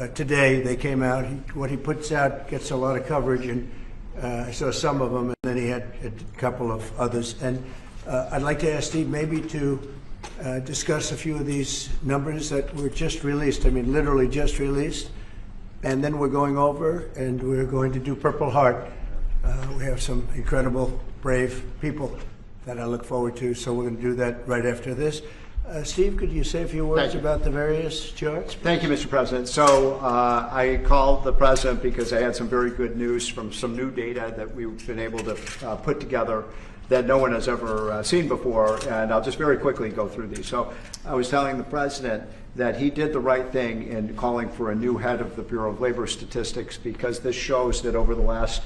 today they came out. What he puts out gets a lot of coverage, and I saw some of them, and then he had a couple of others. And I'd like to ask Steve maybe to discuss a few of these numbers that were just released. I mean, literally just released. And then we're going over, and we're going to do Purple Heart. We have some incredible, brave people that I look forward to, so we're going to do that right after this. Steve, could you say a few words about the various charts? Thank you, Mr. President. So I called the President because I had some very good news from some new data that we've been able to put together that no one has ever seen before, and I'll just very quickly go through these. So I was telling the President that he did the right thing in calling for a new head of the Bureau of Labor Statistics, because this shows that over the last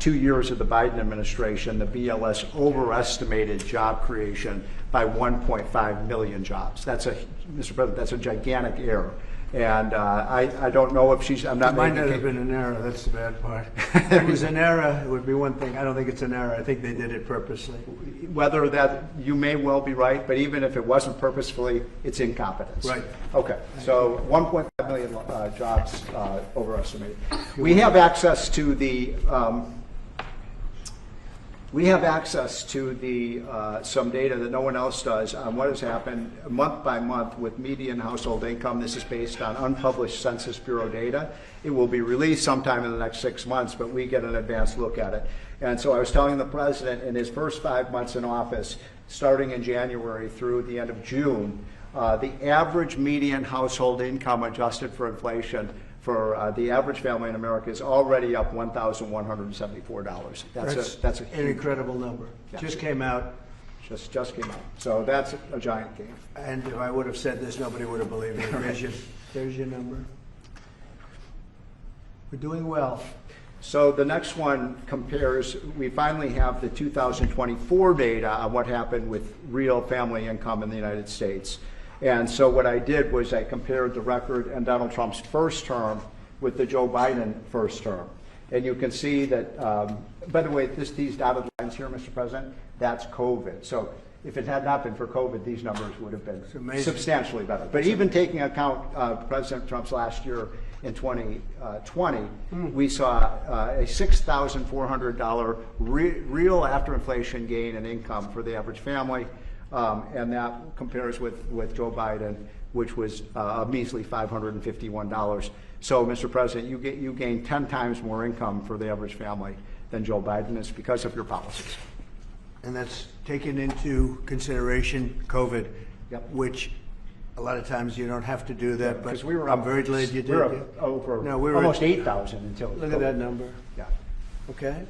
2 years of the Biden administration, the BLS overestimated job creation by 1.5 million jobs. That's Mr. President, that's a gigantic error. And I don't know if she's, I'm not making it. Might not have been an error, that's the bad part. If it was an error, it would be one thing. I don't think it's an error. I think they did it purposely. Whether that, you may well be right, but even if it wasn't purposefully, it's incompetence. Right. Okay, so 1.5 million jobs overestimated. We have access to the some data that no one else does on what has happened month by month with median household income. This is based on unpublished Census Bureau data. It will be released sometime in the next 6 months, but we get an advanced look at it. And so I was telling the President, in his first 5 months in office, starting in January through the end of June, the average median household income adjusted for inflation for the average family in America is already up $1,174. That's an incredible number. Yeah. Just came out. Just came out. So that's a giant gain. And if I would have said this, nobody would have believed it. There's your number. We're doing well. So the next one compares, we finally have the 2024 data on what happened with real family income in the United States. And so what I did was I compared the record in Donald Trump's first term with the Joe Biden first term. And you can see that, by the way, these dotted lines here, Mr. President, that's COVID. So if it had not been for COVID, these numbers would have been substantially better. But even taking account President Trump's last year in 2020, we saw a $6,400 real after inflation gain in income for the average family. And that compares with Joe Biden, which was a measly $551. So, Mr. President, you gain 10 times more income for the average family than Joe Biden is because of your policies. And that's taken into consideration COVID, yep. Which a lot of times you don't have to do that. Because but I'm very glad you did. We were almost 8,000 until look COVID. At that number. Yeah. Okay.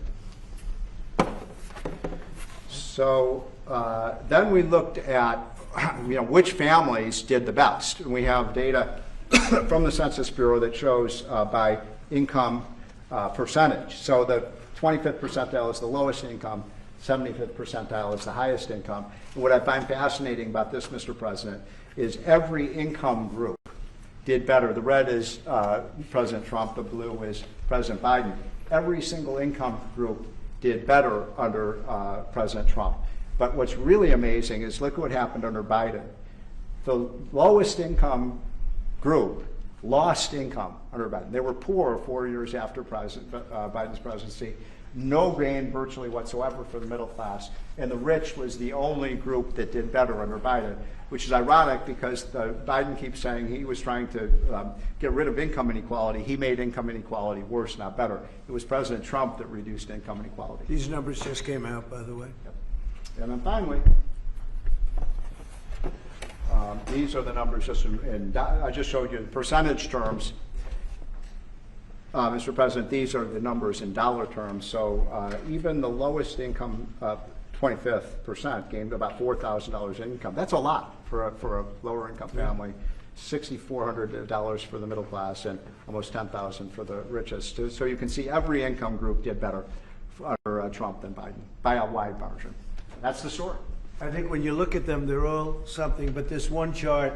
So then we looked at which families did the best. And we have data from the Census Bureau that shows by income percentage. So the 25th percentile is the lowest income, 75th percentile is the highest income. And what I find fascinating about this, Mr. President, is every income group did better. The red is President Trump, the blue is President Biden. Every single income group did better under President Trump. But what's really amazing is look what happened under Biden. The lowest income group lost income under Biden. They were poor 4 years after Biden's presidency. No gain virtually whatsoever for the middle class. And the rich was the only group that did better under Biden, which is ironic because Biden keeps saying he was trying to get rid of income inequality. He made income inequality worse, not better. It was President Trump that reduced income inequality. These numbers just came out, by the way. Yep. And then finally, these are the numbers just I just showed you in percentage terms. Mr. President, these are the numbers in dollar terms. So even the lowest income, 25th percent, gained about $4,000 in income. That's a lot for a lower income family. $6,400 for the middle class and almost $10,000 for the richest. So you can see every income group did better under Trump than Biden by a wide margin. That's the story. I think when you look at them, they're all something, but this one chart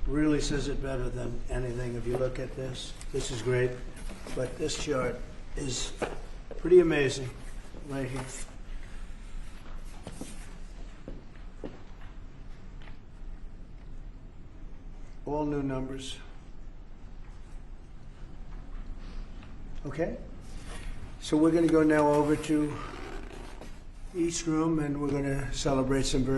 really says it better than anything. If you look at this is great, but this chart is pretty amazing right here. All new numbers. Okay? So we're going to go now over to East Room, and we're going to celebrate some very